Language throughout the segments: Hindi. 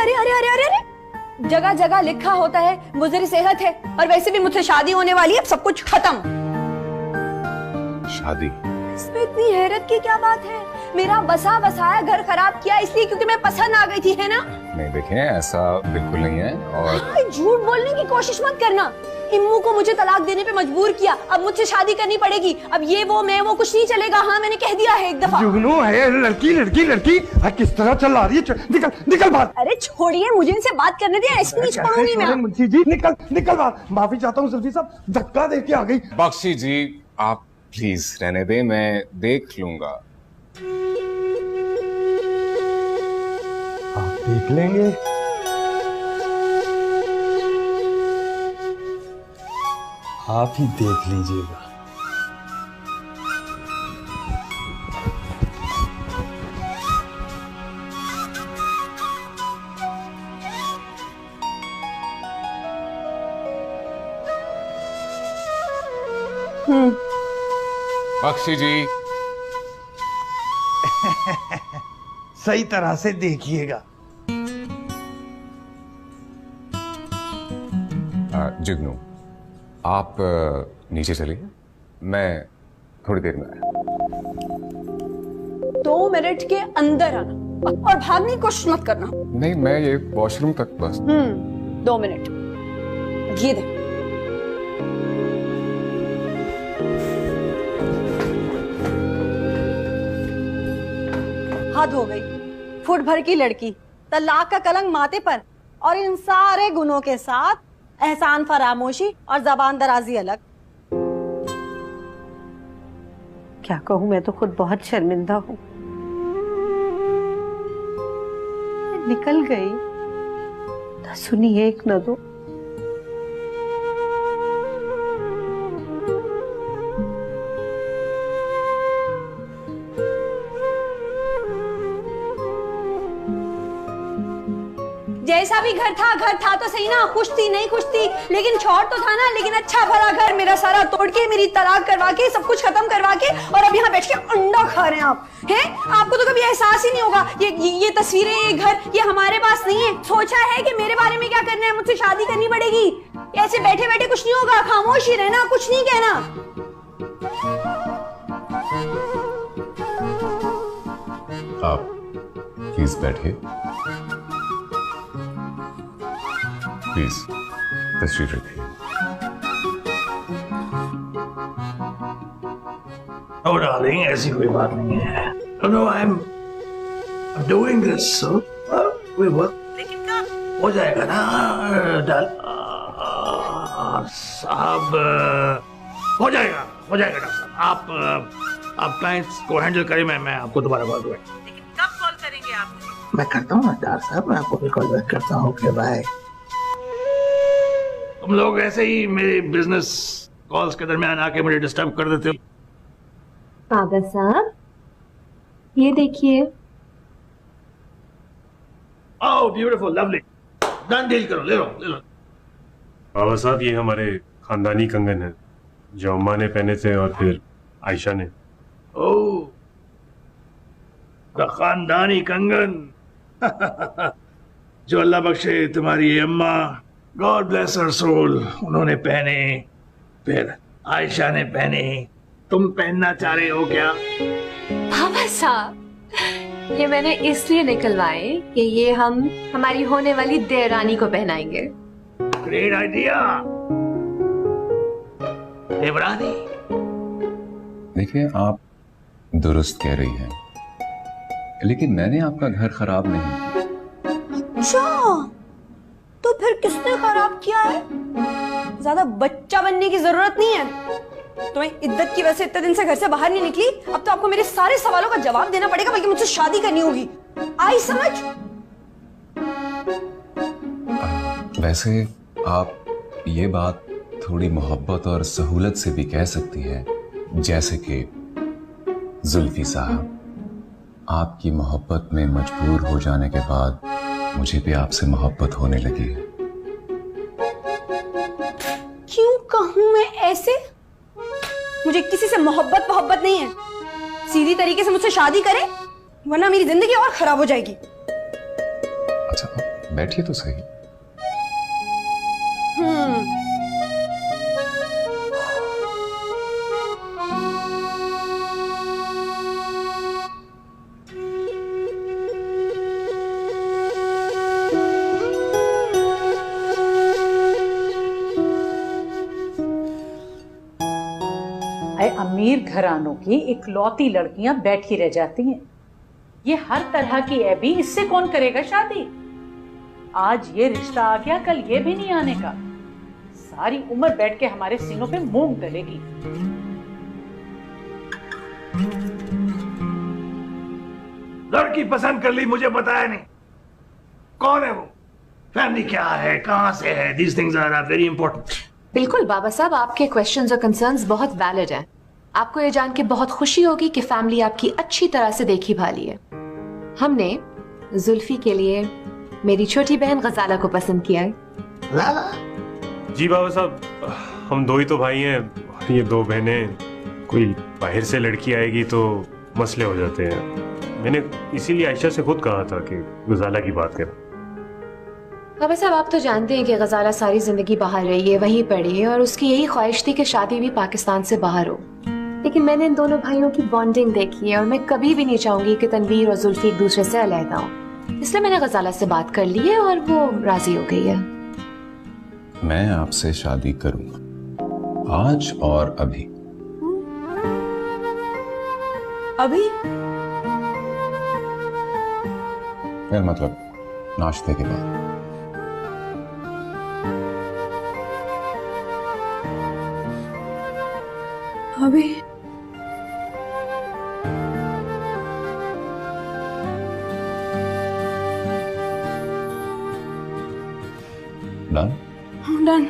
अरे अरे अरे अरे अरे, जगह जगह लिखा होता है मुझे सेहत है, और वैसे भी मुझसे शादी होने वाली है, अब सब कुछ खत्म। शादी? इसमें इतनी हैरत की क्या बात है? मेरा बसा बसाया घर खराब किया इसलिए क्योंकि मैं पसंद आ गई थी, है ना? नहीं देखें, ऐसा बिल्कुल नहीं है। और झूठ बोलने की कोशिश मत करना। इम्मू को मुझे तलाक देने पे मजबूर किया, अब मुझसे शादी करनी पड़ेगी। अब ये वो मैं वो कुछ नहीं चलेगा। हाँ मैंने कह दिया है एक दफा। जुगनू है, लड़की लड़की लड़की किस तरह चला रही है। निकल निकल बाहर। अरे छोड़िए, मुझे इनसे बात करने दिया, ऐसे नहीं छोड़ूंगी मैं। मुंशी जी निकल निकल बाहर। माफी चाहता हूँ जुल्फी साहब, धक्का दे के आ गई। बख्शी जी आप प्लीज रहने दे, मैं देख लूंगा। आप देख लेंगे? आप ही देख लीजिएगा। बख्शी जी सही तरह से देखिएगा। जुगनू आप नीचे चलिए, मैं थोड़ी देर में आया। 2 मिनट के अंदर आना और भागने की कोशिश मत करना। नहीं, मैं ये वॉशरूम तक बस। 2 मिनट। ये दे। हद हो गई। फुट भर की लड़की, तलाक का कलंक माथे पर, और इन सारे गुनों के साथ एहसान फरामोशी और जबान दराजी अलग। क्या कहूं, मैं तो खुद बहुत शर्मिंदा हूं। निकल गई तो सुनी एक न दो। जैसा भी घर था तो सही ना, खुश थी नहीं खुश थी, लेकिन छोड़ तो था ना। लेकिन अच्छा भला घर मेरा सारा तोड़ के, मेरी तलाक करवा के, सब कुछ खत्म करवा के, और अब यहाँ बैठ के अंडा खा रहे हैं आप। हैं? आपको तो कभी एहसास ही नहीं होगा। ये तस्वीरें, ये घर, ये हमारे पास नहीं है। सोचा है कि मेरे बारे में क्या करना है, मुझसे शादी करनी पड़ेगी। ऐसे बैठे बैठे कुछ नहीं होगा, खामोश ही रहना, कुछ नहीं कहना। आप प्लीज बैठिए, प्लीज तशरीफ रखिए। Oh, darling, ऐसी कोई बात नहीं है। No, I'm doing this, so we work. लेकिन कब हो जाएगा ना, साहब? हो जाएगा डॉक्टर साहब। आप क्लाइंट्स को हैंडल करें, मैं आपको दोबारा कॉल करूँगा। लेकिन कब कॉल करेंगे आप? मैं करता हूँ ना डॉक्टर साहब, मैं आपको भी कॉल बैक करता हूँ। Okay bye. तुम लोग ऐसे ही मेरे बिजनेस कॉल्स के दरमियान आके मुझे डिस्टर्ब कर देते हो। कागा साहब ये देखिए। Oh beautiful, lovely. Done, deal करो, ले लो। बाबा साहब ये हमारे खानदानी कंगन है जो अम्मा ने पहने थे और फिर आयशा ने। ओह, द खानदानी कंगन। जो अल्लाह बख्शे तुम्हारी अम्मा, गॉड ब्लेस हर सोल, उन्होंने पहने, फिर आयशा ने पहने। तुम पहनना चाह रहे हो क्या? बाबा साहब ये मैंने इसलिए निकलवाए कि ये हम हमारी होने वाली देवरानी को पहनाएंगे। Great idea. देवरानी? देखिए आप दुरुस्त कह रही हैं, लेकिन मैंने आपका घर खराब नहीं किया। अच्छा, तो फिर किसने खराब किया है? ज्यादा बच्चा बनने की जरूरत नहीं है। तुम्हें इद्दत की वजह से इतने दिन से घर से बाहर नहीं निकली, अब तो आपको मेरे सारे सवालों का जवाब देना पड़ेगा, बल्कि मुझसे शादी करनी होगी। आई समझ? वैसे आप ये बात थोड़ी मोहब्बत और सहूलत से भी कह सकती हैं, जैसे कि जुल्फी साहब आपकी मोहब्बत में मजबूर हो जाने के बाद मुझे भी आपसे मोहब्बत होने लगी है। क्यों कहूं मैं ऐसे? मुझे किसी से मोहब्बत नहीं है। सीधी तरीके से मुझसे शादी करे, वरना मेरी जिंदगी और खराब हो जाएगी। अच्छा बैठिए तो सही। अमीर घरानों की इकलौती लड़कियां बैठी रह जाती हैं। ये हर तरह की ऐबी, इससे कौन करेगा शादी? आज ये रिश्ता आ गया, कल ये भी नहीं आने का। सारी उम्र बैठ के हमारे सीनों पे मूंग डलेगी। लड़की पसंद कर ली, मुझे बताया नहीं। कौन है वो? फैमिली क्या है, कहां से है? These things are very important. बिल्कुल बाबा साहब, आपके क्वेश्चंस और कंसर्न्स बहुत वैलिड हैं। आपको ये जान के बहुत खुशी होगी कि फैमिली आपकी अच्छी तरह से देखी भाली है। हमने जुल्फी के लिए मेरी छोटी बहन गजाला को पसंद किया है। जी बाबा साहब, हम दो ही तो भाई हैं, ये दो बहनें, कोई बाहर से लड़की आएगी तो मसले हो जाते हैं। मैंने इसीलिए आयशा से खुद कहा था कि गजाला की बात करें। बाबा साहब, आप तो जानते हैं कि गजाला सारी जिंदगी बाहर रही है, वहीं पढ़ी है, और उसकी यही ख्वाहिश थी कि शादी भी पाकिस्तान से बाहर हो। लेकिन मैंने इन दोनों भाइयों की बॉन्डिंग देखी है और मैं कभी भी नहीं चाहूंगी कि तनवीर और जुल्फी एक दूसरे से अलहदा हो। इसलिए मैंने गजाला से बात कर ली है और वो राजी हो गई है। मैं आपसे शादी करूंगा, आज और अभी। अभी? यार मतलब नाश्ते के बाद। अभी? डन? डन।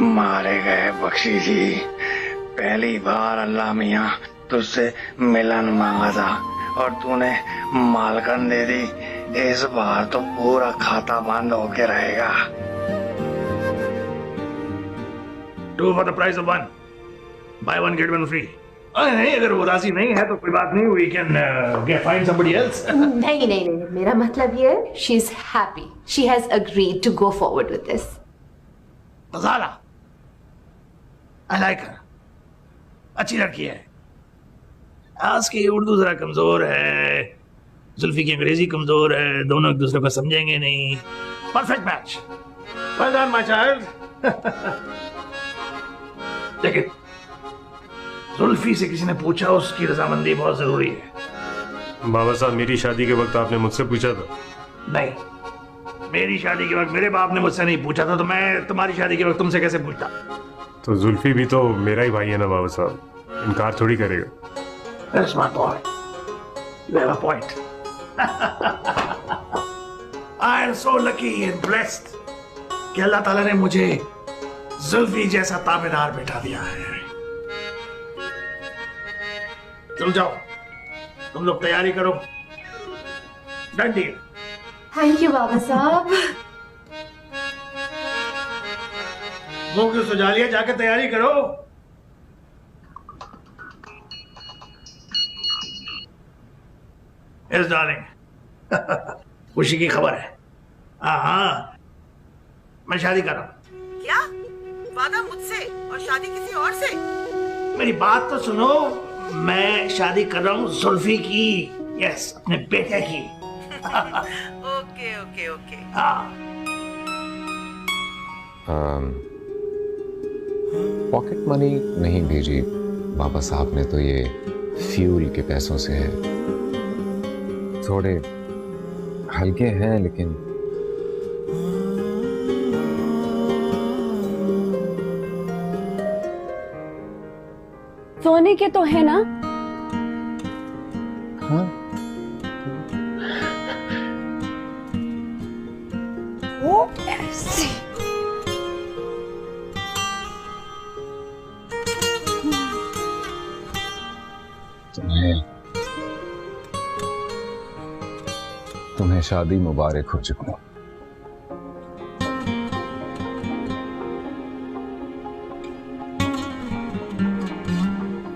मारे गए बख्शी जी, पहली बार अल्लाह मियाँ तुझसे मिलन मांगा था और तूने मालकन दे दी। इस बार तो पूरा खाता बंद होके रहेगा। 2 for the price of 1. Buy 1 get 1 free. नहीं, अगर वो राजी नहीं है तो कोई बात नहीं, we can find somebody else. नहीं नहीं नहीं, मेरा मतलब ये है, she is happy. She has agreed to go forward with this. Ghazala, I like her. अच्छी लड़की है। आज की उर्दू जरा कमजोर है, जुल्फी की अंग्रेजी कमजोर है, दोनों एक दूसरे को समझेंगे नहीं। Perfect match. Well done my child. लेकिन जुल्फी से किसी ने पूछा, उसकी रजामंदी बहुत जरूरी है। बाबा साहब, मेरी शादी के वक्त आपने मुझसे पूछा था? नहीं, मेरी शादी के वक्त मेरे बाप ने मुझसे नहीं पूछा था, तो मैं तुम्हारी शादी के वक्त तुमसे कैसे पूछता? तो जुल्फी भी तो मेरा ही भाई है ना बाबा साहब, इनकार थोड़ी करेगा। That's my boy. You have a point. I am so lucky and blessed कि अल्लाह ताला ने मुझे जुल्फी जैसा ताबेदार बैठा दिया है। चलो जाओ, तुम लोग तैयारी करो। Done deal. थैंक यू बाबा साहब। मुंह क्यों सुझा लिया, जाके तैयारी करो। यस डार्लिंग, खुशी की खबर है। हाँ, मैं शादी कर रहा हूँ। क्या वादा मुझसे और शादी किसी और से? मेरी बात तो सुनो, मैं शादी कर रहा हूँ जुल्फी की। यस, अपने बेटे की। Okay okay okay. हाँ। पॉकेट मनी नहीं भेजी बाबा साहब ने, तो ये फ्यूल के पैसों से है। थोड़े हल्के हैं लेकिन सोने के तो है ना? हाँ। वो ऐसे। तुम्हें शादी मुबारक हो चुका।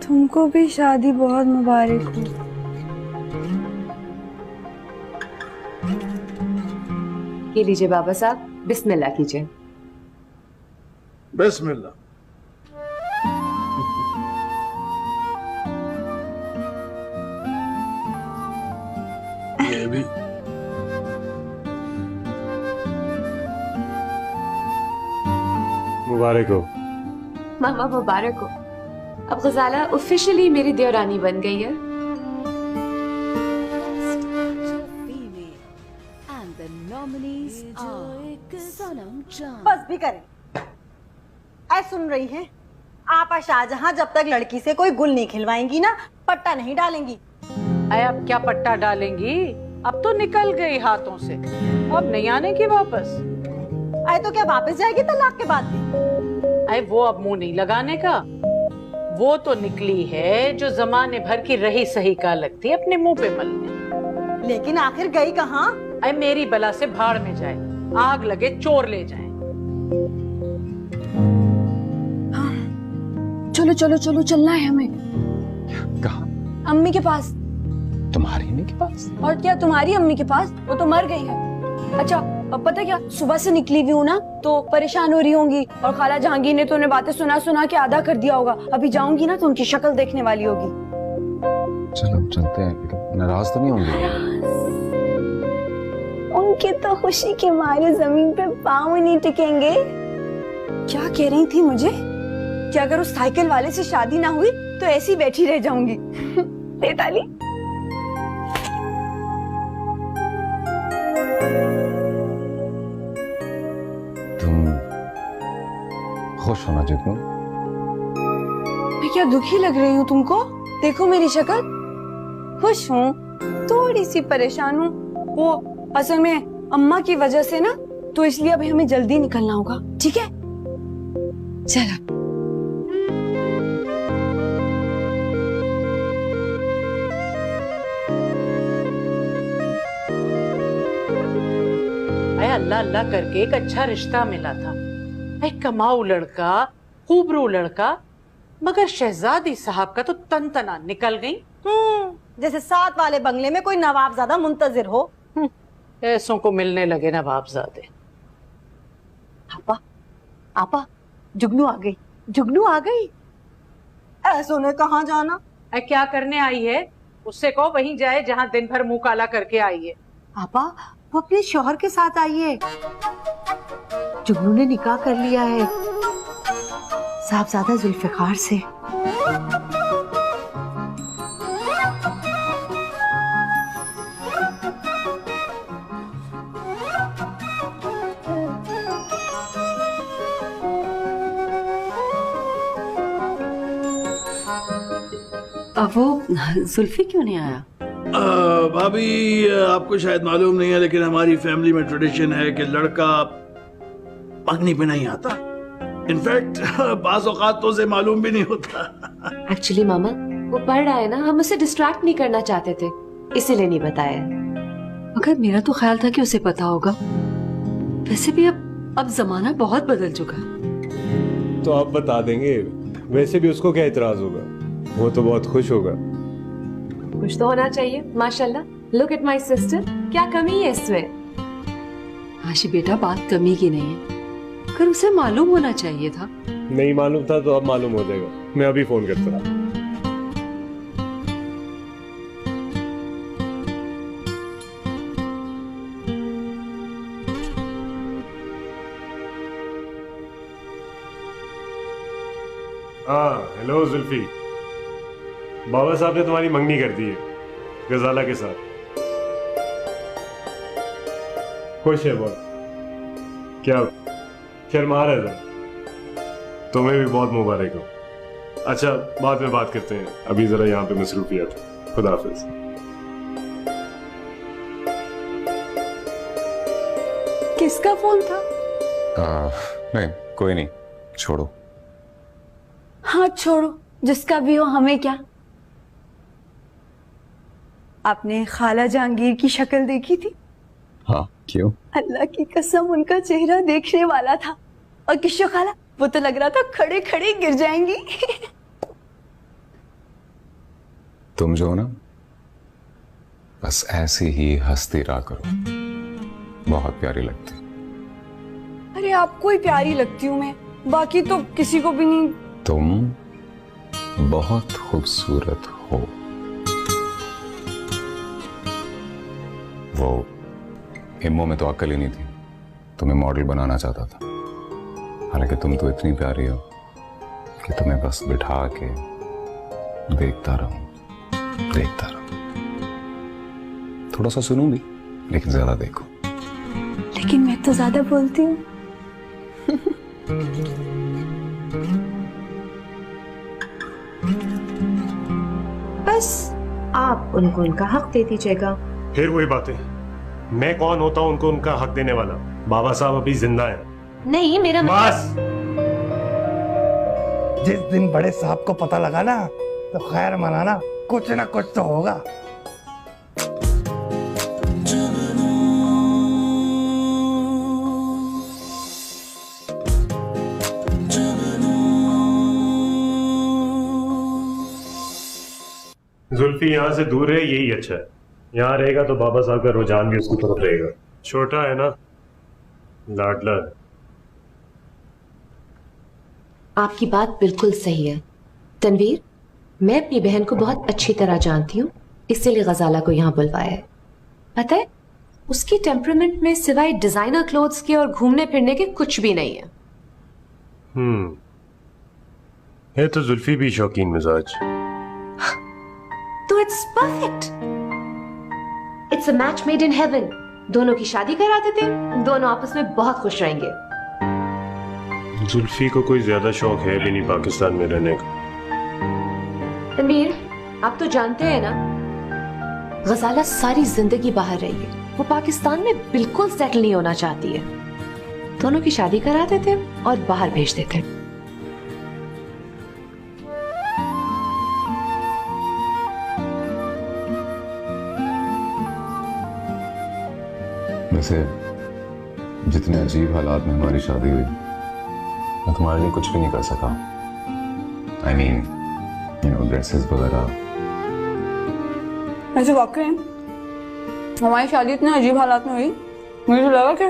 तुमको भी शादी बहुत मुबारक हो। ये लीजिए बाबा साहब, बिस्मिल्लाह कीजिए। बिस्मिल्लाह। ये भी मुबारक हो। मामा मुबारक हो। अब गजाला ऑफिशियली मेरी देवरानी बन गई है। बस भी करें। ऐ सुन रही हैं? आपा शाहजहां जब तक लड़की से कोई गुल नहीं खिलवाएंगी ना, पट्टा नहीं डालेंगी। अरे अब क्या पट्टा डालेंगी? अब तो निकल गई हाथों से, अब नहीं आने की वापस। अरे तो क्या वापस जाएगी तलाक के बाद भी? अरे वो अब मुंह नहीं लगाने का। वो तो निकली है जो जमाने भर की रही सही का लगती है अपने मुंह पे मलने। लेकिन आखिर गई कहाँ? अरे मेरी बला से भाड़ में जाए, आग लगे चोर ले जाए। चलो चलो चलो, चलना है हमें। कहाँ? अम्मी के पास। तुम्हारी अम्मी के पास? और क्या तुम्हारी अम्मी के पास? वो तो मर गई है। अच्छा अब पता क्या, सुबह से निकली हुई हूँ ना तो परेशान हो रही होंगी, और खाला जहांगीर ने तो उन्हें बातें सुना सुना के आधा कर दिया होगा। अभी जाऊंगी ना तो उनकी शक्ल देखने वाली होगी। चलो चलते हैं, नाराज तो नहीं होंगे? उनके तो खुशी के मारे जमीन पे पाँव नहीं टिकेंगे। क्या कह रही थी मुझे कि अगर उस साइकिल वाले से शादी ना हुई तो ऐसी बैठी रह जाऊंगी। दे ताली। तुम खुश होना जुगनू। मैं क्या दुखी लग रही हूँ तुमको? देखो मेरी शक्ल। खुश हूँ, थोड़ी सी परेशान हूँ। वो असल में अम्मा की वजह से ना, तो इसलिए अभी हमें जल्दी निकलना होगा। ठीक है चलो। अल्लाह अल्लाह करके एक अच्छा रिश्ता मिला था, एक कमाऊ लड़का, खूबरू लड़का, मगर शहजादी साहब का तो तन तना निकल गई। जैसे साथ वाले बंगले में कोई नवाबजादा मुंतजिर हो। ऐसों को मिलने लगे नवाबजादे। आपा, आपा, जुगनू आ गई, जुगनू आ गई। ऐसों ने कहाँ जाना? क्या करने आई है? उससे कहो वहीं जाए जहाँ दिन भर मुंह काला करके आई है। आपा वो अपने शौहर के साथ आई है। जुगनू ने निकाह कर लिया है साहबजादा जुल्फिकार से। अब वो जुल्फी क्यों नहीं आया? भाभी आपको शायद मालूम नहीं है, लेकिन हमारी फैमिली में ट्रेडिशन है कि लड़का पगनी पे नहीं आता। इनफैक्ट बाज़ औक़ात तो उसे मालूम भी नहीं होता। एक्चुअली मामा वो पढ़ रहा है ना, हम उसे डिस्ट्रैक्ट नहीं करना चाहते थे, इसीलिए नहीं बताया। मगर मेरा तो ख्याल था कि उसे पता होगा। वैसे भी अब जमाना बहुत बदल चुका है। तो आप बता देंगे, वैसे भी उसको क्या इतराज होगा? वो तो बहुत खुश होगा। खुश तो होना चाहिए। माशाल्लाह, लुक एट माय सिस्टर, क्या कमी है इसमें? आशी बेटा, बात कमी की नहीं है, पर उसे मालूम होना चाहिए था। नहीं मालूम था तो अब मालूम हो जाएगा। मैं अभी फोन करता हूँ। हाँ हेलो जुल्फी, बाबा साहब ने तुम्हारी मंगनी कर दी है गजाला के साथ। खुश है बहुत? क्या शर्मा रहा था? तुम्हें भी बहुत मुबारक हो। अच्छा बाद में बात करते हैं, अभी जरा यहाँ पे मसरूफियत है। खुदा हाफिज। किसका फोन था? नहीं कोई नहीं, छोड़ो। हाँ छोड़ो, जिसका भी हो, हमें क्या। आपने खाला जहांगीर की शक्ल देखी थी? हाँ क्यों? अल्लाह की कसम उनका चेहरा देखने वाला था। और किशो खाला, वो तो लग रहा था खड़े खड़े गिर जाएंगी। तुम जो हो ना, बस ऐसे ही हंसती रहा करो, बहुत प्यारी लगती। अरे आपको ही प्यारी लगती हूँ मैं, बाकी तो किसी को भी नहीं। तुम बहुत खूबसूरत हो। वो इम्मो में तो अक्ल ही नहीं थी, तुम्हें मॉडल बनाना चाहता था। हालांकि तुम तो इतनी प्यारी हो कि तुम्हें बस बिठा के देखता रहूं। थोड़ा सा सुनूं भी, लेकिन ज्यादा देखो। लेकिन मैं तो ज्यादा बोलती हूँ। बस आप उनको उनका हक दे दीजिएगा। फिर वही बातें, मैं कौन होता हूं उनको उनका हक देने वाला? बाबा साहब अभी जिंदा हैं। नहीं, मेरा बस जिस दिन बड़े साहब को पता लगा ना, तो खैर मनाना, कुछ ना कुछ तो होगा। जुल्फी यहाँ से दूर है, यही अच्छा है। यहाँ रहेगा तो बाबा साहब का रुझान भी उसकी तरफ रहेगा। छोटा है ना, लाडला है। आपकी बात बिल्कुल सही है तनवीर, मैं अपनी बहन को बहुत अच्छी तरह जानती हूँ, इसीलिए गजाला को यहाँ बुलवाया है। पता है, उसकी टेम्परामेंट में सिवाय डिजाइनर क्लोथ्स के और घूमने फिरने के कुछ भी नहीं है। है तो जुल्फी भी शौकीन मिजाज। तो it's perfect, it's a match made in heaven. दोनों की शादी करा देते, दोनों आपस में बहुत खुश रहेंगे। जुल्फी को कोई ज्यादा शौक है भी नहीं पाकिस्तान में रहने का। तनवीर, आप तो जानते हैं ना, गजाला सारी जिंदगी बाहर रही है, वो पाकिस्तान में बिल्कुल सेटल नहीं होना चाहती है। दोनों की शादी करा देते और बाहर भेज देते। वैसे जितने अजीब हालात में हमारी शादी हुई, मैं तुम्हारे लिए कुछ भी नहीं कर सका। I mean, ड्रेसेस वगैरह। वैसे वाकई हमारी शादी इतने अजीब हालात में हुई, मुझे तो लगा कि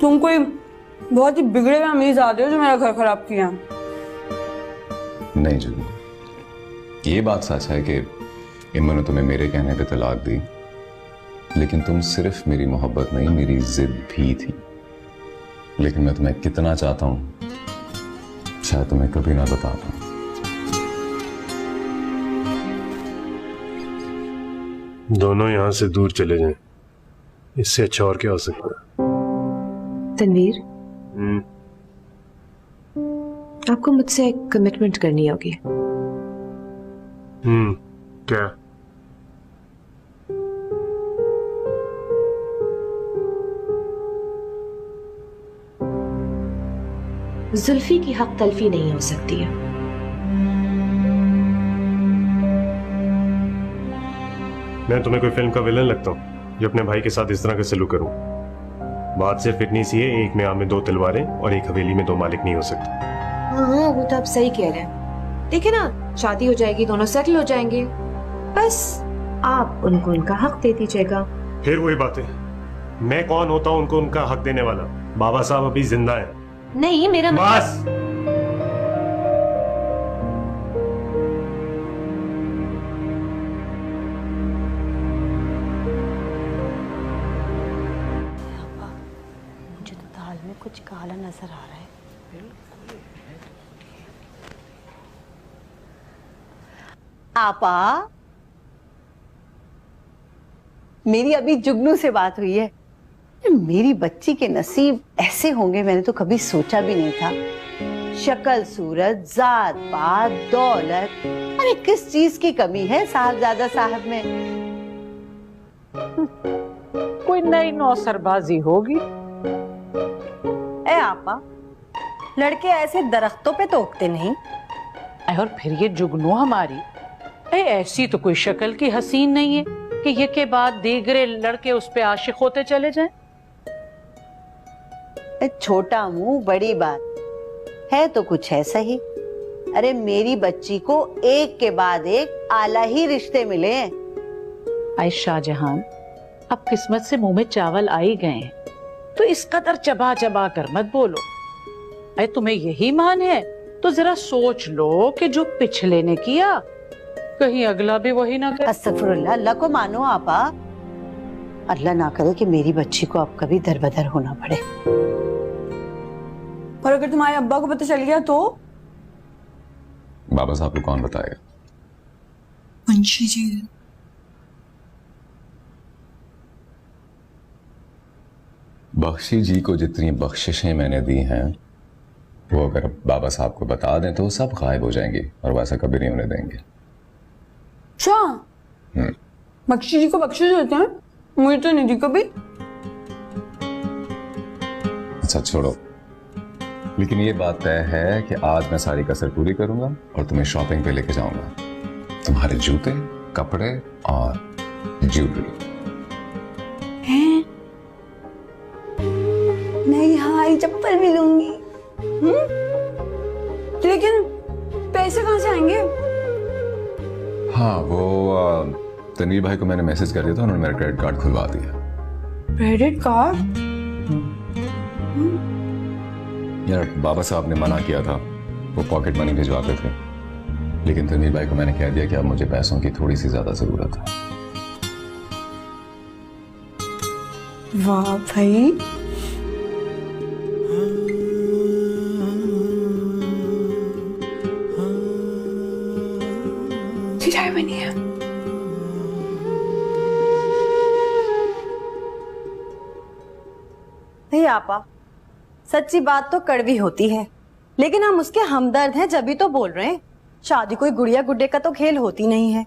तुम कोई बहुत ही बिगड़े हुए अमीर ज़ादे हो जो मेरा घर खराब किया। नहीं जुगनू, ये बात सच है कि इम्मा ने तुम्हें मेरे कहने पे तलाक दी, लेकिन तुम सिर्फ मेरी मोहब्बत नहीं, मेरी जिद भी थी। लेकिन मैं तुम्हें कितना चाहता हूं शायद तुम्हें कभी ना बता पाऊं। दोनों यहां से दूर चले जाएं, इससे अच्छा और क्या हो सकता है? तनवीर, आपको मुझसे एक कमिटमेंट करनी होगी। क्या? जुल्फी की हक तलफी नहीं हो सकती है। मैं तुम्हें कोई फिल्म का विलन लगता हूँ जो अपने भाई के साथ इस तरह का सलूक करूं? बात सिर्फ इतनी सी है, एक में आम में दो तलवारें और एक हवेली में दो मालिक नहीं हो सकते। हाँ, वो तो आप सही कह रहे हैं। देखिए ना, शादी हो जाएगी, दोनों सेटल हो जाएंगे, बस आप उनको उनका हक दे दीजिएगा। फिर वही बातें, मैं कौन होता हूँ उनको उनका हक देने वाला? बाबा साहब अभी जिंदा है। नहीं, मेरा बस मुझे तो दाल में कुछ काला नजर आ रहा है। आपा, मेरी अभी जुगनू से बात हुई है। मेरी बच्ची के नसीब ऐसे होंगे मैंने तो कभी सोचा भी नहीं था। शक्ल सूरत, जात पात, दौलत, अरे किस चीज की कमी है साहबजादा साहब में? कोई नई नौसरबाजी होगी। ए आपा, लड़के ऐसे दरख्तों पे तो उगते नहीं। और फिर ये जुगनू हमारी ऐसी तो कोई शक्ल की हसीन नहीं है कि ये के बाद दीगरे लड़के उस पे आशिक होते चले जाएं। छोटा मुंह बड़ी बात है तो कुछ ऐसा ही। अरे मेरी बच्ची को एक के बाद एक आला ही रिश्ते मिले हैं। आई शाहजहां, अब किस्मत से मुंह में चावल आ ही गए हैं, तो इस कदर चबा चबा कर मत बोलो। अरे तुम्हें यही मान है तो जरा सोच लो कि जो पिछले ने किया कहीं अगला भी वही ना करे। अस्तगफुरुल्लाह, अल्लाह को मानो आपा। अल्लाह ना करे कि मेरी बच्ची को अब कभी दरबदर होना पड़े। और अगर तुम्हारे अब्बा को पता चल गया तो? बाबा साहब को कौन बताएगा? मुंशी जी। बख्शी जी को जितनी बख्शिशें मैंने दी हैं वो अगर बाबा साहब को बता दें तो वो सब गायब हो जाएंगी और वैसा कभी नहीं होने देंगे। अच्छा, बख्शी जी को बख्शिश देते हैं? मुझे तो नहीं दी कभी। अच्छा छोड़ो, लेकिन ये बात तय है कि आज मैं सारी कसर पूरी करूंगा और तुम्हें शॉपिंग पे लेके जाऊंगा। तुम्हारे जूते, कपड़े और ज्वेलरी। हैं? नहीं, हमारी चप्पल भी लूंगी। लेकिन पैसे कहाँ से आएंगे? हाँ, वो तनवीर भाई को मैंने मैसेज कर दिया था, उन्होंने मेरा क्रेडिट कार्ड खुलवा दिया। Credit card? यार बाबा साहब ने मना किया था, वो पॉकेट मनी भिजवाते थे, लेकिन तनवीर भाई को मैंने कह दिया कि अब मुझे पैसों की थोड़ी सी ज्यादा जरूरत है। वाह भाई, चाय बनी है। नहीं आपा, सच्ची बात तो कड़वी होती है, लेकिन हम उसके हमदर्द हैं जब भी तो बोल रहे हैं। शादी कोई गुड़िया गुड्डे का तो खेल होती नहीं है,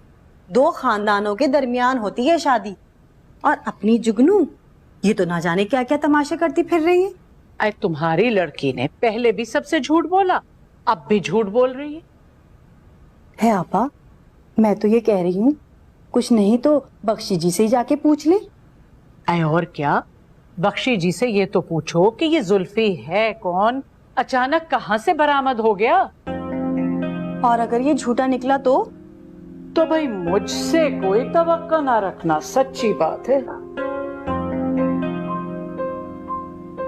दो खानदानों के दरमियान होती है शादी। और अपनी जुगनू ये तो ना जाने क्या क्या तमाशे करती फिर रही है। अरे तुम्हारी लड़की ने पहले भी सबसे झूठ बोला, अब भी झूठ बोल रही है आपा, मैं तो ये कह रही हूँ कुछ नहीं तो बख्शी जी से ही जाके पूछ ले। अरे और क्या, बख्शी जी से ये तो पूछो कि ये जुल्फी है कौन, अचानक कहाँ से बरामद हो गया। और अगर ये झूठा निकला तो भाई मुझसे कोई तवक्को ना रखना, सच्ची बात है।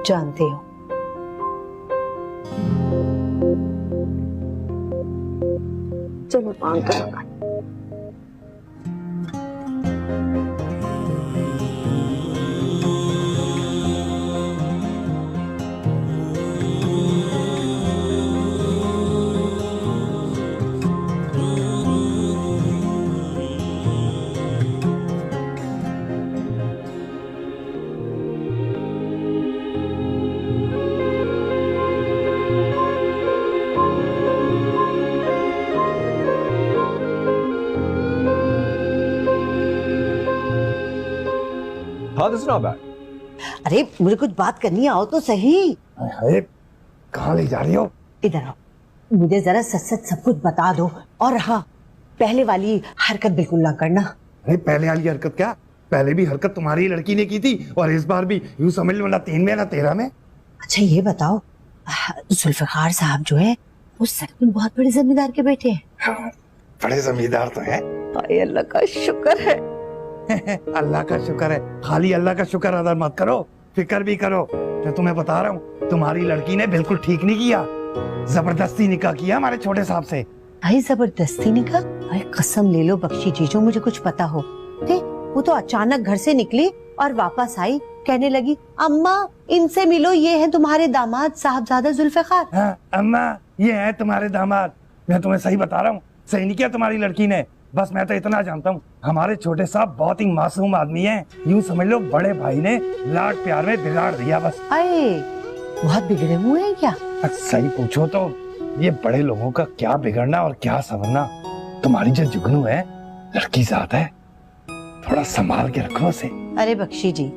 जानते हो चलो पान करो। हाँ, दिस इज नॉट बैड। अरे मुझे कुछ बात करनी है, आओ तो सही। कहाँ ले जा रही हो? इधर आओ, मुझे जरा सच सच सब कुछ बता दो। और हाँ, पहले वाली हरकत बिल्कुल ना करना। अरे पहले वाली हरकत क्या, पहले भी हरकत तुम्हारी लड़की ने की थी और इस बार भी यूं समझ लो ना 3 में ना 13 में। अच्छा ये बताओ, जुल्फिकार साहब जो है वो सच में बहुत बड़े जमींदार के बेटे हैं? बड़े जमींदार तो है। अल्लाह का शुक्र है। अल्लाह का शुक्र है, खाली अल्लाह का शुक्र अदा मत करो, फिक्र भी करो। मैं तुम्हें बता रहा हूँ, तुम्हारी लड़की ने बिल्कुल ठीक नहीं किया, जबरदस्ती निकाह किया हमारे छोटे साहब से। भाई जबरदस्ती निकाह? अरे कसम ले लो बख्शी जीजू, मुझे कुछ पता हो। वो तो अचानक घर से निकली और वापस आई, कहने लगी अम्मा इनसे मिलो, ये है तुम्हारे दामाद साहबजादा जुल्फिकार। हाँ, अम्मा ये है तुम्हारे दामाद। मैं तुम्हें सही बता रहा हूँ, सही नहीं किया तुम्हारी लड़की ने। बस मैं तो इतना जानता हूँ, हमारे छोटे साहब बहुत ही मासूम आदमी हैं। यूं समझ लो बड़े भाई ने लाड प्यार में बिगाड़ दिया बस। अरे बहुत बिगड़े हुए हैं क्या? सही पूछो तो ये बड़े लोगों का क्या बिगड़ना और क्या संवरना। तुम्हारी जो जुगनू है लड़की ज़ात है, थोड़ा संभाल के रखो उसे। अरे बख्शी जी,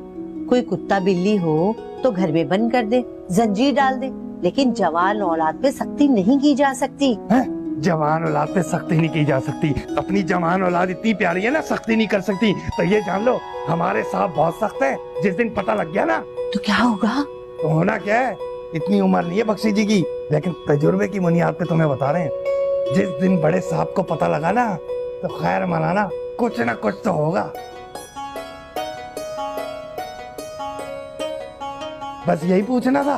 कोई कुत्ता बिल्ली हो तो घर में बंद कर दे, जंजीर डाल दे, लेकिन जवान औलाद पे सख्ती नहीं की जा सकती है? जवान औलाद पे सख्ती नहीं की जा सकती? अपनी जवान औलाद इतनी प्यारी है ना, सख्ती नहीं कर सकती। तो ये जान लो हमारे साहब बहुत सख्त है। जिस दिन पता लग गया ना तो क्या होगा? तो होना क्या है, इतनी उम्र नहीं है बख्शी जी की, लेकिन तजुर्बे की बुनियाद पे तुम्हें बता रहे हैं, जिस दिन बड़े साहब को पता लगा ना तो खैर मनाना, कुछ ना कुछ तो होगा। बस यही पूछना था।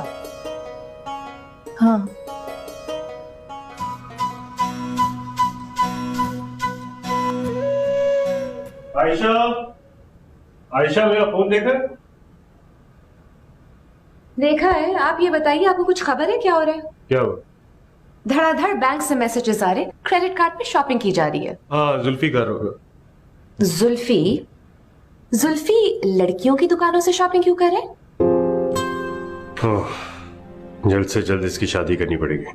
हाँ। आयशा, आयशा मेरा फोन देखा? देखा है। आप ये बताइए, आपको कुछ खबर है क्या हो रहा है? क्या हुआ? धड़ाधड़ बैंक से मैसेजेस आ रहे, क्रेडिट कार्ड पे शॉपिंग की जा रही है। हाँ, जुल्फिकार होगा। जुल्फी? जुल्फी लड़कियों की दुकानों से शॉपिंग क्यों करे? जल्द से जल्द इसकी शादी करनी पड़ेगी।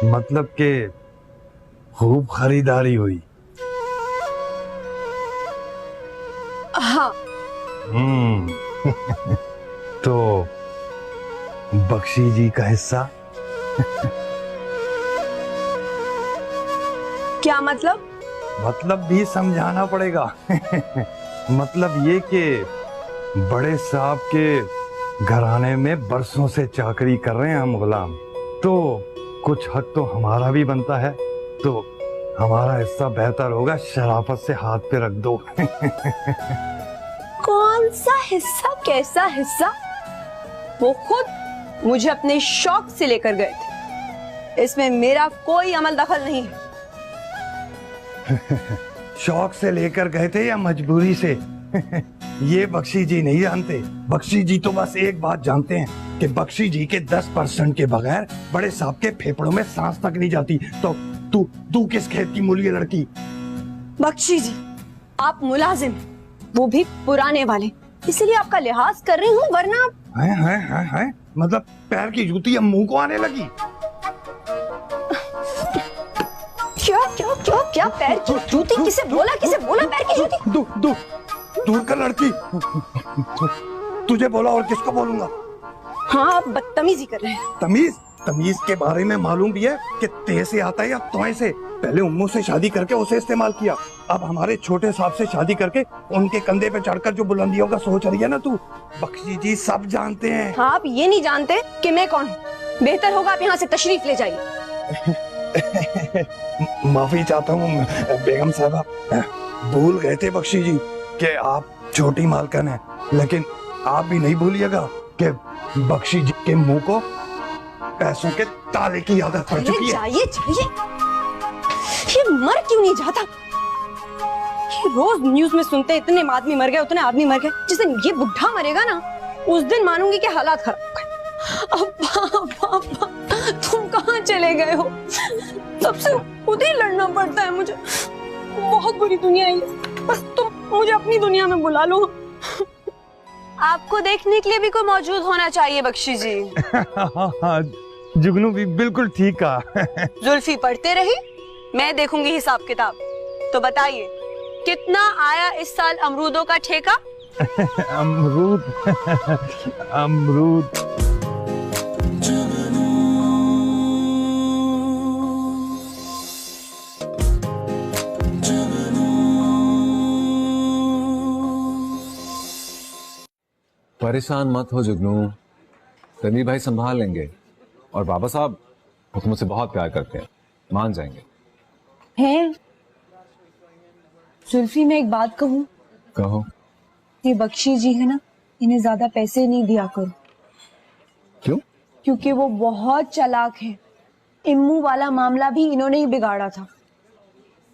मतलब के खूब खरीदारी हुई। हाँ। तो बख्शी जी का हिस्सा? क्या मतलब? मतलब भी समझाना पड़ेगा। मतलब ये कि बड़े साहब के घराने में बरसों से चाकरी कर रहे हैं हम गुलाम, तो कुछ हक तो हमारा भी बनता है। तो हमारा हिस्सा बेहतर होगा शराफत से हाथ पे रख दो। कौन सा हिस्सा? कैसा हिस्सा? वो खुद मुझे अपने शौक से लेकर गए थे, इसमें मेरा कोई अमल दखल नहीं है। शौक से लेकर गए थे या मजबूरी से? ये बख्शी जी नहीं जानते। बख्शी जी तो बस एक बात जानते हैं कि बख्शी जी के 10% के बगैर बड़े साहब के फेफड़ों में सांस तक नहीं जाती। तो तू किस खेत की मूली है लड़की? बख्शी जी, आप मुलाजिम हैं, वो भी पुराने वाले, इसलिए आपका लिहाज कर रही हूँ, वरना है मतलब पैर की जूती अब मुंह को आने लगी। क्या क्या क्या क्या पैर की जूती? किसे बोला पैर की जूती? दूर कर लड़की। तुझे बोला और किसको बोलूंगा? हाँ, आप बदतमीजी कर रहे हैं। तमीज के बारे में मालूम भी है कि ते से आता है या तोए से। पहले उम्मू से शादी करके उसे इस्तेमाल किया, अब हमारे छोटे साहब से शादी करके उनके कंधे पे चढ़कर जो बुलंदियों का सोच रही है ना तू। बख्शी जी सब जानते हैं। हाँ, आप ये नहीं जानते कि मैं कौन हूँ। बेहतर होगा आप यहाँ से तशरीफ ले जाइए। माफी चाहता हूँ बेगम साहबा, भूल गए थे बख्शी जी कि आप छोटी मालकन हैं, लेकिन आप भी नहीं भूलिएगा कि बख्शी जी के मुंह को पैसों के ताले की आदत पड़ चुकी है। जाइए। ये मर क्यों नहीं जाता? ये रोज न्यूज में सुनते इतने आदमी मर गए, उतने आदमी मर गए। जिस दिन ये बुढ़ा मरेगा ना, उस दिन मानूंगी कि हालात खराब हो गए। अब्बा, तुम कहाँ चले गए हो? सबसे खुद ही लड़ना पड़ता है मुझे। बहुत बुरी दुनिया है, बस तुम मुझे अपनी दुनिया में बुला लो। आपको देखने के लिए भी कोई मौजूद होना चाहिए बख्शी जी। जुगनू भी बिल्कुल ठीक कहा। जुल्फी पढ़ते रही, मैं देखूंगी हिसाब किताब। तो बताइए, कितना आया इस साल अमरूदों का ठेका? अमरूद परेशान मत हो जुगनू, तन्वीर भाई संभाल लेंगे। और बाबा साहब वो तो मुझसे बहुत प्यार करते हैं, मान जाएंगे। हैं? जुल्फी, मैं एक बात कहूँ? कहो। ये बख्शी जी है ना, इन्हें ज्यादा पैसे नहीं दिया करो। क्यों? क्योंकि वो बहुत चालाक है। इम्मू वाला मामला भी इन्होंने ही बिगाड़ा था।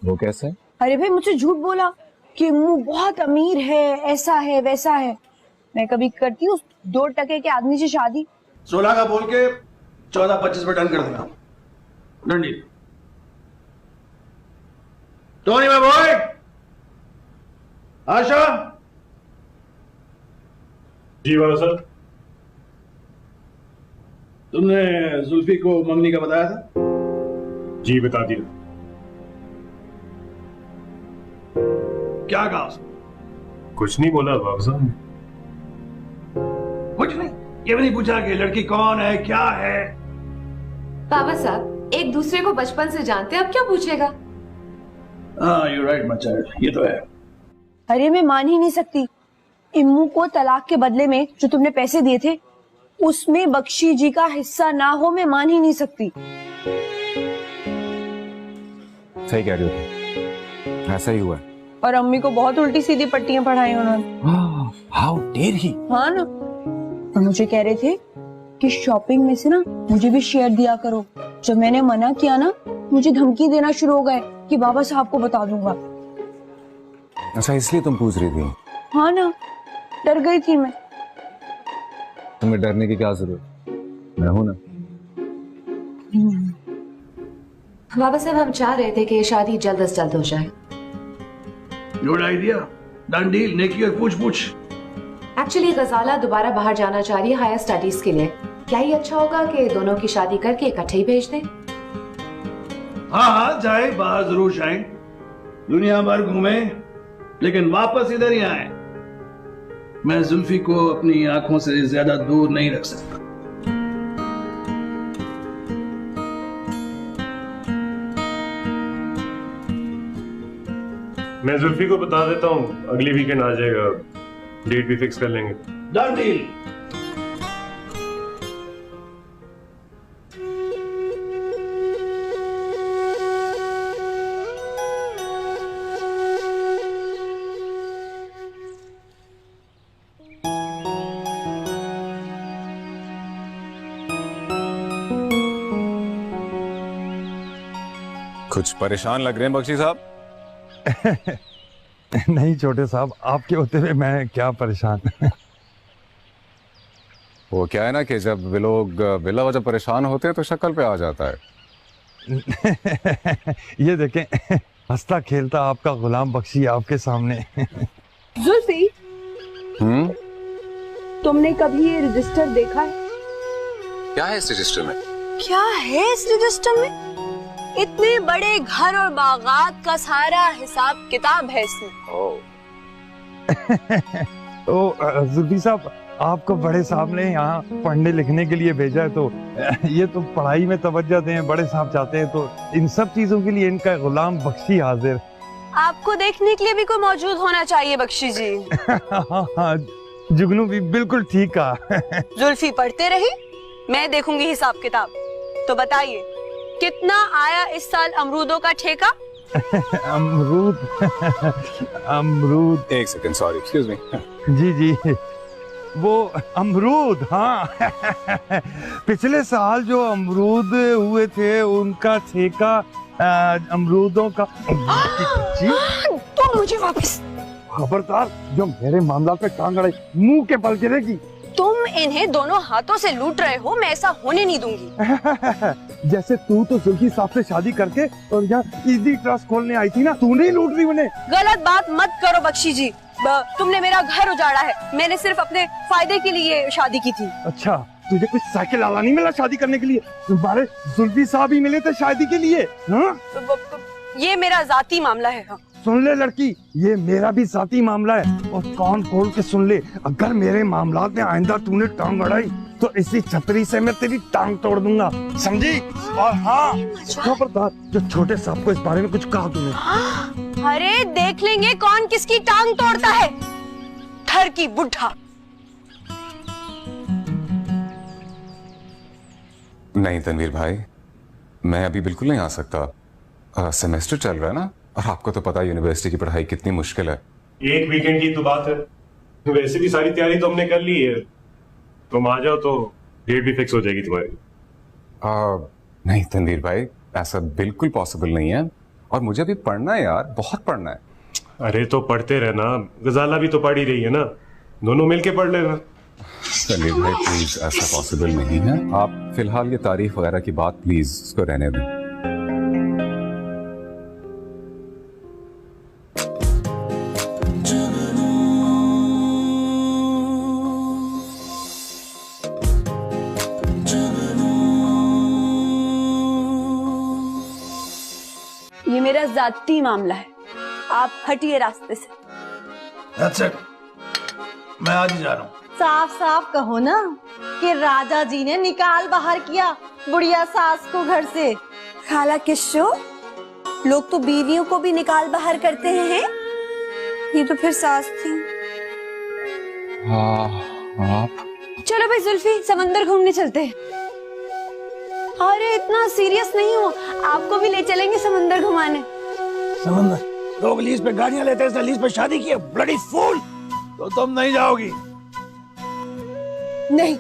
वो कैसे? अरे भाई, मुझसे झूठ बोला कि इम्मू बहुत अमीर है, ऐसा है वैसा है। मैं कभी करती हूँ 2 टके के आदमी से शादी? 16 का बोल के 14-25 पे डन कर देना। Done deal. Tony my boy, Asha. जी बाबा साहब। तुमने जुल्फी को मंगनी का बताया था? जी बता दिया। क्या कहा उसने? कुछ नहीं बोला बाबा साहब। कुछ नहीं? ये भी नहीं पूछा कि लड़की कौन है, क्या है। बाबा साहब एक दूसरे को बचपन से जानते हैं, अब क्या पूछेगा? हाँ, यू राइट माय चाइल्ड, ये तो है। अरे मैं मान ही नहीं सकती, इम्मू को तलाक के बदले में जो तुमने पैसे दिए थे उसमें बख्शी जी का हिस्सा ना हो, मैं मान ही नहीं सकती। सही कह रही हो, ऐसा ही हुआ है। और अम्मी को बहुत उल्टी सीधी पट्टियां पढ़ाई उन्होंने। How dare he. हाँ ना, और मुझे कह रहे थे कि शॉपिंग में से ना मुझे भी शेयर दिया करो। जब मैंने मना किया ना, मुझे धमकी देना शुरू हो गए कि बाबा साहब को बता दूंगा। अच्छा, इसलिए तुम पूछ रही थी? हाँ ना, डर गई थी मैं। तुम्हें डरने की क्या जरूरत, मैं हूं ना। बाबा साहब हम चाह रहे थे कि ये शादी जल्द से जल्द हो जाए। गुड आइडिया, डन डील, नेकी और पूछ पूछ। एक्चुअली गजाला दोबारा बाहर जाना चाह रही है हायर स्टडीज के लिए। क्या ही अच्छा होगा कि दोनों की शादी करके इकट्ठे ही भेज दें? हाँ हाँ, जाए बाहर जरूर जाए, दुनिया भर घूमे, लेकिन वापस इधर ही आए। मैं जुल्फी को अपनी आंखों से ज्यादा दूर नहीं रख सकता। मैं जुल्फी को बता देता हूँ, अगली वीकेंड आ जाएगा, डेट भी फिक्स कर लेंगे। Done deal. कुछ परेशान लग रहे हैं बख्शी साहब। नहीं छोटे साहब, आपके होते हुए मैं क्या परेशान। वो क्या है ना कि जब वे लोग बिला वजह परेशान होते हैं तो शक्ल पे आ जाता है। ये देखें, हंसता खेलता आपका गुलाम बख्शी आपके सामने। जुल्फी, तुमने कभी ये रजिस्टर देखा है? क्या है इस रजिस्टर में? क्या है इस रजिस्टर में? इतने बड़े घर और बागात का सारा हिसाब किताब है इसमें। ओ जुल्फी साहब, आपको बड़े साहब ने यहाँ पढ़ने लिखने के लिए भेजा है, तो ये तो पढ़ाई में तवज्जो दें, बड़े साहब चाहते हैं, तो इन सब चीजों के लिए इनका गुलाम बख्शी हाजिर। आपको देखने के लिए भी कोई मौजूद होना चाहिए बख्शी जी। हाँ, जुगनू भी बिल्कुल ठीक कहा। जुल्फी पढ़ते रही, मैं देखूंगी हिसाब किताब। तो बताइए, कितना आया इस साल अमरूदों का ठेका? अमरूद अमरूद, एक सेकंड, सॉरी, एक्सक्यूज मी। जी जी, वो अमरूद, हाँ। पिछले साल जो अमरूद हुए थे उनका ठेका अमरूदों का। जी, तो मुझे वापस। खबरदार, जो मेरे मामला पे टांग अड़ाई, मुंह के बल गिरेगी। तुम इन्हें दोनों हाथों से लूट रहे हो, मैं ऐसा होने नहीं दूंगी। जैसे तू तो जुल्फी साहब से शादी करके और यहाँ इजी ट्रस्ट खोलने आई थी ना, तू नहीं लूट रही उन्हें। गलत बात मत करो बख्शी जी, तुमने मेरा घर उजाड़ा है, मैंने सिर्फ अपने फायदे के लिए शादी की थी। अच्छा, तुझे कुछ साइकिल आला नहीं मिला शादी करने के लिए? तुम्हारे जुल्फी साहब ही मिले थे शादी के लिए। हाँ? ये मेरा जाती मामला है। हाँ। सुन ले लड़की, ये मेरा भी साथी मामला है, और कान खोल के सुन ले, अगर मेरे मामला में आइंदा तूने टांग अड़ाई तो इसी छतरी से मैं तेरी टांग तोड़ दूंगा, समझी? और हाँ, खबरदार, जो छोटे साहब को इस बारे में कुछ कहा तूने। अरे देख लेंगे कौन किसकी टांग तोड़ता है, घर की बुढ़ा। नहीं तनवीर भाई, मैं अभी बिल्कुल नहीं आ सकता। सेमेस्टर चल रहा है ना, और आपको तो पता है यूनिवर्सिटी की पढ़ाई कितनी मुश्किल है। एक वीकेंड की तो बात है, वैसे भी सारी तैयारी तो हमने कर ली है, तुम आ जाओ तो डेट भी फिक्स हो जाएगी तुम्हारी। नहीं तनवीर भाई, ऐसा बिल्कुल पॉसिबल नहीं है, और मुझे अभी पढ़ना है यार, बहुत पढ़ना है। अरे तो पढ़ते रहना, गजाला भी तो पढ़ ही रही है ना, दोनों मिलके पढ़ लेना। तनवीर भाई प्लीज, ऐसा पॉसिबल नहीं है। आप फिलहाल ये तारीफ वगैरह की बात प्लीज इसको रहने दें। ये मेरा जाती मामला है, आप हटिए रास्ते से। That's it. मैं आज ही जा रहा हूँ। साफ साफ कहो ना कि राजा जी ने निकाल बाहर किया बुढ़िया सास को घर से। खाला किस्सो, लोग तो बीवियों को भी निकाल बाहर करते हैं। ये तो फिर सास थी। आप चलो भाई जुल्फी, समंदर घूमने चलते हैं। अरे इतना सीरियस नहीं हो, आपको भी ले चलेंगे समंदर घुमाने। समंदर? लोग लीज पे गाड़ियां लेते हैं, लीज पे शादी की है, ब्लडी फूल। तो तुम नहीं जाओगी? नहीं,